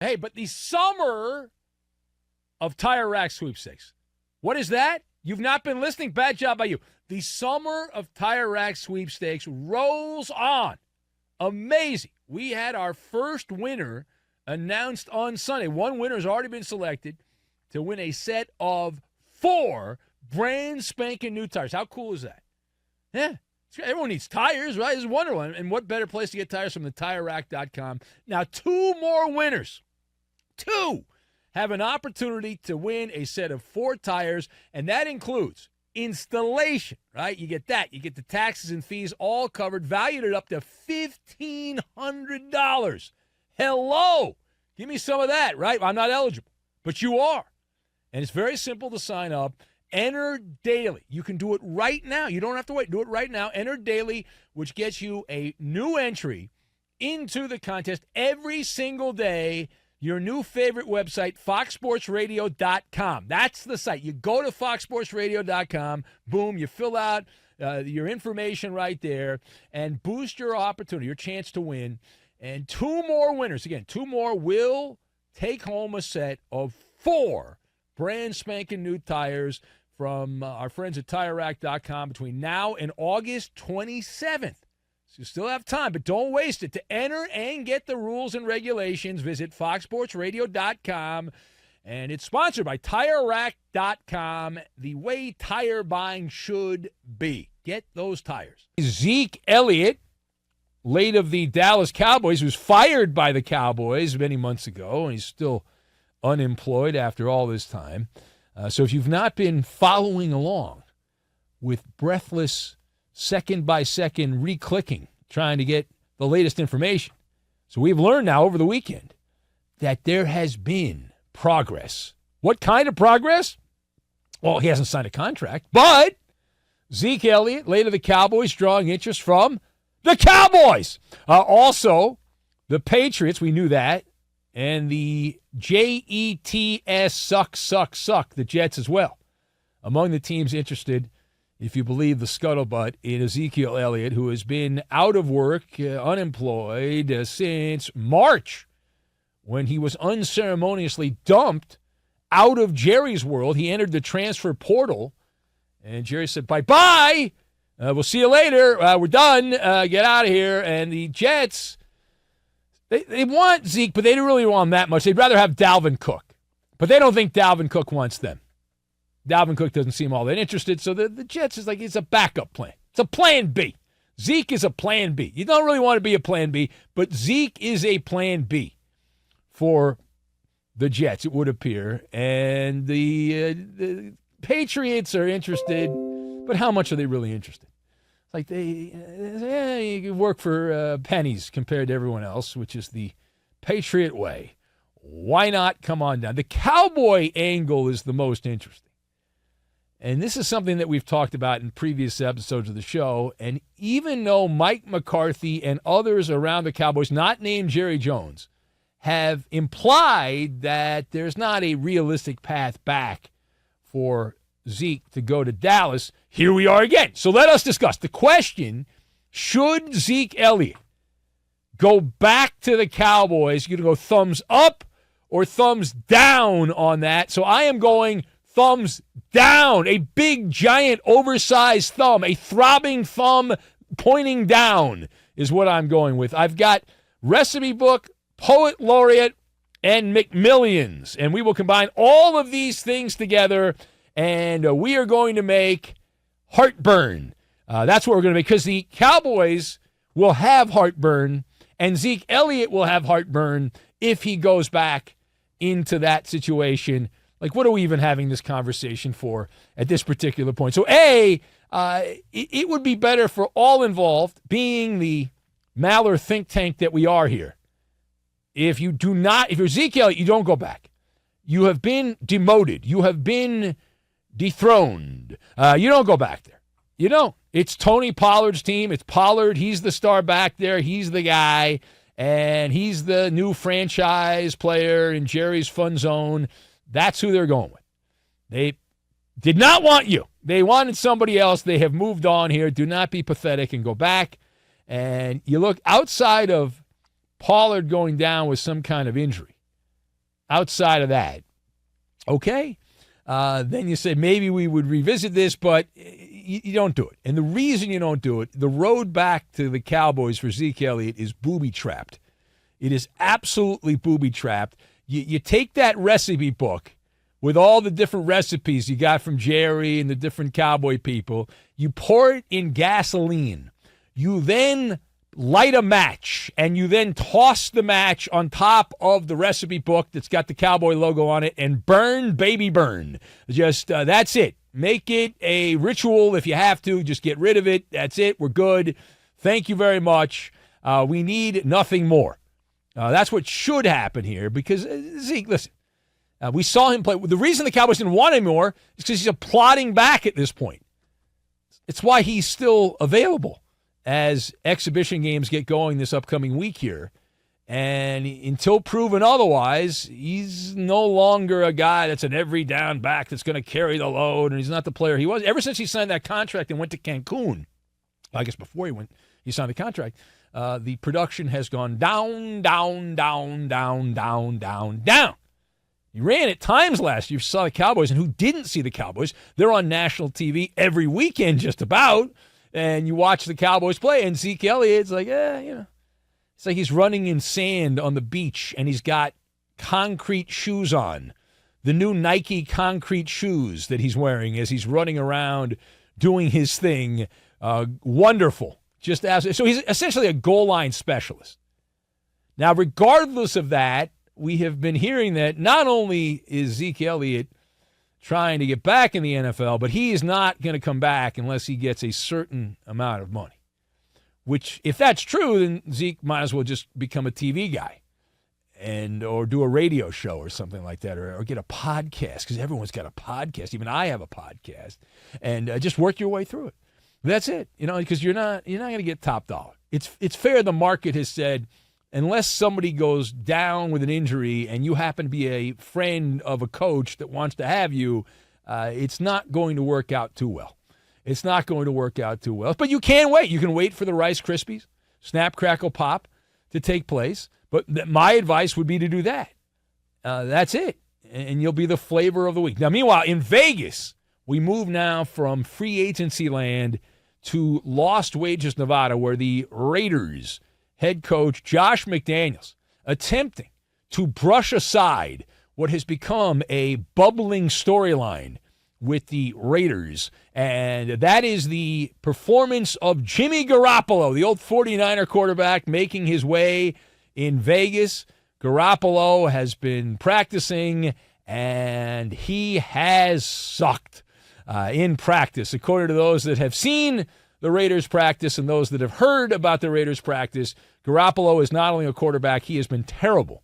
Hey, but the summer of Tire Rack Sweepstakes. What is that? You've not been listening? Bad job by you. The summer of Tire Rack Sweepstakes rolls on. Amazing. We had our first winner announced on Sunday. One winner has already been selected to win a set of 4 brand spanking new tires. How cool is that? Yeah. Everyone needs tires, right? This is wonderful. And what better place to get tires from than tirerack.com? Now, 2 more winners. 2 have an opportunity to win a set of 4 tires, and that includes installation, right? You get that. You get the taxes and fees all covered, valued at up to $1,500. Hello. Give me some of that, right? I'm not eligible, but you are. And it's very simple to sign up. Enter daily. You can do it right now. You don't have to wait. Do it right now. Enter daily, which gets you a new entry into the contest every single day. Your new favorite website, foxsportsradio.com. That's the site. You go to foxsportsradio.com. Boom, you fill out your information right there and boost your opportunity, your chance to win. And 2 more winners, again, 2 more will take home a set of 4 brand spanking new tires from our friends at tirerack.com between now and August 27th. So you still have time, but don't waste it. To enter and get the rules and regulations, visit foxsportsradio.com. And it's sponsored by tirerack.com, the way tire buying should be. Get those tires. Zeke Elliott, late of the Dallas Cowboys, was fired by the Cowboys many months ago, and he's still unemployed after all this time. So if you've not been following along with breathless, second-by-second re-clicking, trying to get the latest information, so we've learned now over the weekend that there has been progress. What kind of progress? Well, he hasn't signed a contract, but Zeke Elliott, late of the Cowboys, drawing interest from the Cowboys. Also, the Patriots, we knew that, and the Jets suck, the Jets as well. Among the teams interested, if you believe the scuttlebutt, in Ezekiel Elliot, who has been out of work, unemployed since March, when he was unceremoniously dumped out of Jerry's world. He entered the transfer portal, and Jerry said, bye-bye. We'll see you later. We're done. Get out of here. And the Jets, they want Zeke, but they don't really want him that much. They'd rather have Dalvin Cook. But they don't think Dalvin Cook wants them. Dalvin Cook doesn't seem all that interested. So the Jets is like, it's a backup plan. It's a plan B. Zeke is a plan B. You don't really want to be a plan B, but Zeke is a plan B for the Jets, it would appear. And the Patriots are interested, but how much are they really interested? Like you can work for pennies compared to everyone else, which is the Patriot way. Why not come on down? The Cowboy angle is the most interesting. And this is something that we've talked about in previous episodes of the show. And even though Mike McCarthy and others around the Cowboys, not named Jerry Jones, have implied that there's not a realistic path back for Zeke to go to Dallas, here we are again. So let us discuss the question, should Zeke Elliott go back to the Cowboys? You're going to go thumbs up or thumbs down on that? So I am going thumbs down, a big, giant, oversized thumb, a throbbing thumb pointing down is what I'm going with. I've got recipe book, poet laureate, and McMillions, and we will combine all of these things together, and we are going to make heartburn. That's what we're going to make, because the Cowboys will have heartburn, and Zeke Elliott will have heartburn if he goes back into that situation. Like, what are we even having this conversation for at this particular point? So, it would be better for all involved, being the Maller think tank that we are here. If you're Zeke Elliott, you don't go back. You have been demoted. You have been dethroned. You don't go back there. You don't. It's Tony Pollard's team. It's Pollard. He's the star back there. He's the guy. And he's the new franchise player in Jerry's fun zone. That's who they're going with. They did not want you. They wanted somebody else. They have moved on here. Do not be pathetic and go back. And you look outside of Pollard going down with some kind of injury. outside of that, okay, then you say maybe we would revisit this, but you don't do it. And the reason you don't do it, the road back to the Cowboys for Ezekiel Elliot is booby-trapped. It is absolutely booby-trapped. You take that recipe book with all the different recipes you got from Jerry and the different cowboy people, you pour it in gasoline. You then light a match, and you then toss the match on top of the recipe book that's got the cowboy logo on it, and burn, baby, burn. Just, that's it. Make it a ritual if you have to. Just get rid of it. That's it. We're good. Thank you very much. We need nothing more. That's what should happen here because, Zeke, listen, we saw him play. The reason the Cowboys didn't want him more is because he's plodding back at this point. It's why he's still available as exhibition games get going this upcoming week here. And until proven otherwise, he's no longer a guy that's an every down back that's going to carry the load, and he's not the player he was. Ever since he signed that contract and went to Cancun, I guess before he signed the contract, the production has gone down, down, down, down, down, down, down. He ran at times last year. You saw the Cowboys, and who didn't see the Cowboys? They're on national TV every weekend just about. And you watch the Cowboys play, and Zeke Elliott's like, it's like he's running in sand on the beach, and he's got concrete shoes on, the new Nike concrete shoes that he's wearing as he's running around doing his thing. Wonderful. So he's essentially a goal line specialist. Now, regardless of that, we have been hearing that not only is Zeke Elliott trying to get back in the NFL, but he is not going to come back unless he gets a certain amount of money. Which, if that's true, then Zeke might as well just become a TV guy or do a radio show or something like that, or get a podcast, because everyone's got a podcast. Even I have a podcast, and just work your way through it. That's it, because you're not going to get top dollar. It's fair. The market has said, unless somebody goes down with an injury and you happen to be a friend of a coach that wants to have you, it's not going to work out too well. It's not going to work out too well. But you can wait. You can wait for the Rice Krispies, Snap, Crackle, Pop to take place. But my advice would be to do that. That's it. And you'll be the flavor of the week. Now, meanwhile, in Vegas, we move now from free agency land to Lost Wages, Nevada, where the Raiders head coach Josh McDaniels attempting to brush aside what has become a bubbling storyline with the Raiders, and that is the performance of Jimmy Garoppolo, the old 49er quarterback, making his way in Vegas. Garoppolo has been practicing, and he has sucked in practice, according to those that have seen the Raiders practice and those that have heard about the Raiders practice. Garoppolo is not only a quarterback, he has been terrible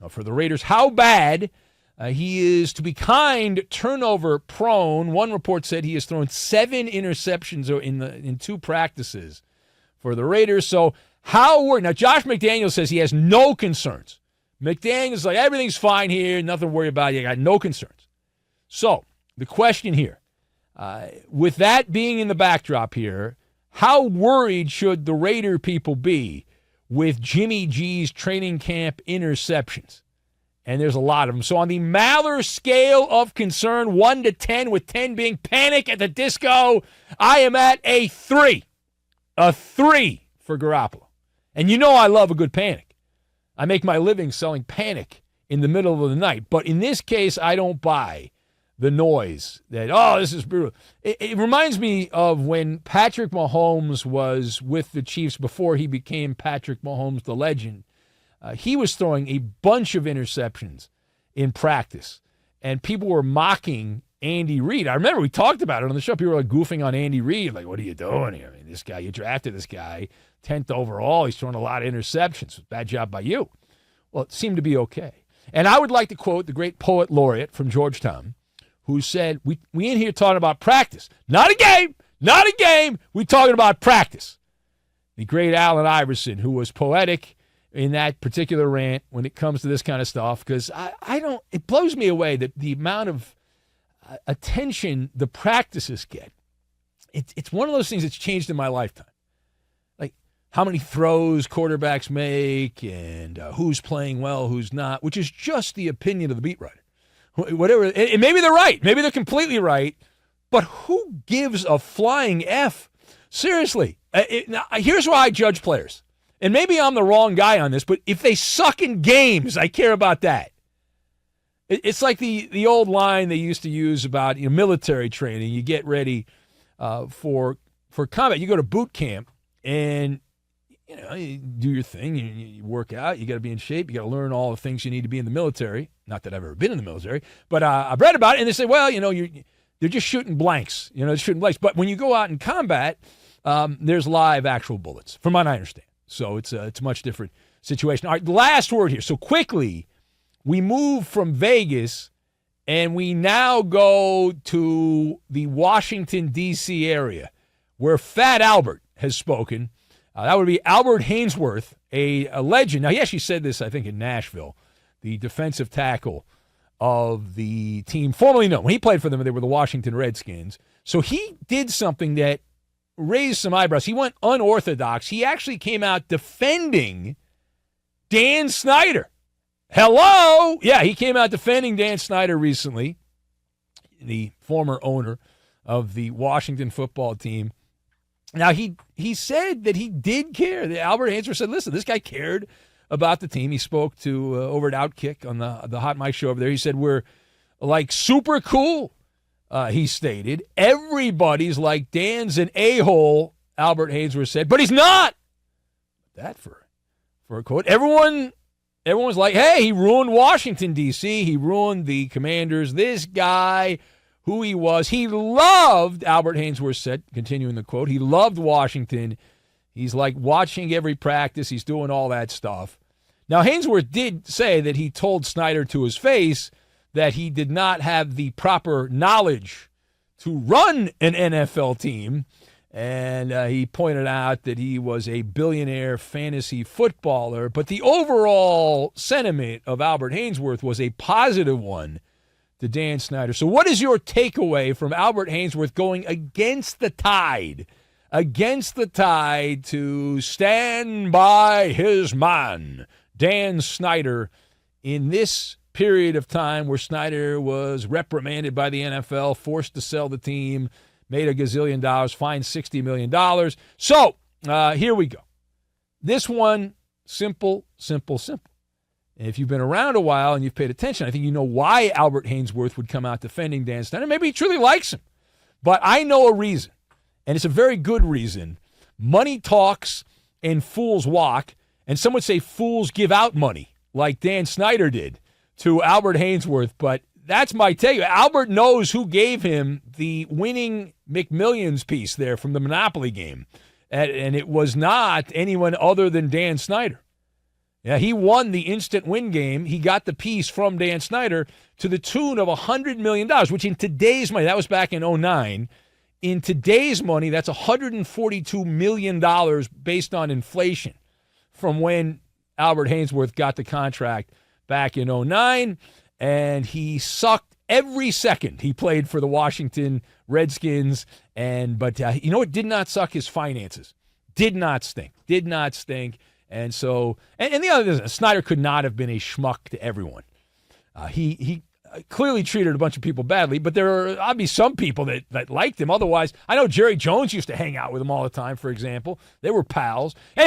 for the Raiders. How bad? He is, to be kind, turnover prone. One report said he has thrown 7 interceptions in 2 practices for the Raiders. So how worried? Now, Josh McDaniels says he has no concerns. McDaniels is like, everything's fine here, nothing to worry about. You got no concerns. So the question here, with that being in the backdrop here, how worried should the Raider people be with Jimmy G's training camp interceptions? And there's a lot of them. So on the Maller scale of concern, 1 to 10, with 10 being Panic at the Disco, I am at a 3. A 3 for Garoppolo. And I love a good panic. I make my living selling Panic in the middle of the night. But in this case, I don't buy the noise that, this is brutal. It reminds me of when Patrick Mahomes was with the Chiefs before he became Patrick Mahomes, the legend. He was throwing a bunch of interceptions in practice, and people were mocking Andy Reid. I remember we talked about it on the show. People were like goofing on Andy Reid, like, what are you doing here? I mean, this guy, you drafted this guy, 10th overall. He's throwing a lot of interceptions. Bad job by you. Well, it seemed to be okay. And I would like to quote the great poet laureate from Georgetown, who said, we in here talking about practice. Not a game. Not a game. We talking about practice. The great Allen Iverson, who was poetic in that particular rant when it comes to this kind of stuff, because it blows me away that the amount of attention the practices get. It's one of those things that's changed in my lifetime. Like, how many throws quarterbacks make and who's playing well, who's not, which is just the opinion of the beat writer. Whatever, and maybe they're right. Maybe they're completely right. But who gives a flying F? Seriously, here's why I judge players. And maybe I'm the wrong guy on this, but if they suck in games, I care about that. It's like the old line they used to use about military training. You get ready for combat. You go to boot camp, and you do your thing. You work out. You got to be in shape. You got to learn all the things you need to be in the military. Not that I've ever been in the military, but I've read about it, and they say, well, they're just shooting blanks. They're shooting blanks. But when you go out in combat, there's live, actual bullets, from what I understand. So it's a much different situation. All right, last word here. So quickly, we move from Vegas, and we now go to the Washington, D.C. area, where Fat Albert has spoken. That would be Albert Haynesworth, a legend. Now, he actually said this, I think, in Nashville, the defensive tackle of the team formerly known. When he played for them, they were the Washington Redskins. So he did something that raised some eyebrows. He went unorthodox. He actually came out defending Dan Snyder. Hello? Yeah, he came out defending Dan Snyder recently, the former owner of the Washington football team. Now, he said that he did care. Albert Haynesworth said, listen, this guy cared about the team. He spoke to over at Outkick on the Hot Mic show over there. He said, we're like super cool. He stated, everybody's like Dan's an a-hole, Albert Haynesworth said, but he's not. That for a quote. Everyone's like, hey, he ruined Washington, D.C. He ruined the Commanders. This guy, who he was, he loved, Albert Haynesworth said, continuing the quote, he loved Washington. He's like watching every practice. He's doing all that stuff. Now, Haynesworth did say that he told Snyder to his face that he did not have the proper knowledge to run an NFL team. And he pointed out that he was a billionaire fantasy footballer. But the overall sentiment of Albert Haynesworth was a positive one to Dan Snyder. So what is your takeaway from Albert Haynesworth going against the tide to stand by his man, Dan Snyder, in this period of time where Snyder was reprimanded by the NFL, forced to sell the team, made $1 gazillion, fined $60 million. So here we go. This one, simple. And if you've been around a while and you've paid attention, I think you know why Albert Haynesworth would come out defending Dan Snyder. Maybe he truly likes him. But I know a reason, and it's a very good reason. Money talks and fools walk, and some would say fools give out money, like Dan Snyder did to Albert Haynesworth. But that's my take. Albert knows who gave him the winning McMillions piece there from the Monopoly game, and it was not anyone other than Dan Snyder. Yeah, he won the instant win game. He got the piece from Dan Snyder to the tune of $100 million, which in today's money, that was back in 2009. In today's money, that's $142 million based on inflation from when Albert Haynesworth got the contract back in 2009. And he sucked every second he played for the Washington Redskins. But it did not suck his finances. Did not stink. And so, and the other thing, Snyder could not have been a schmuck to everyone. He clearly treated a bunch of people badly, but there are obviously some people that liked him. Otherwise, I know Jerry Jones used to hang out with him all the time, for example. They were pals. Anyway.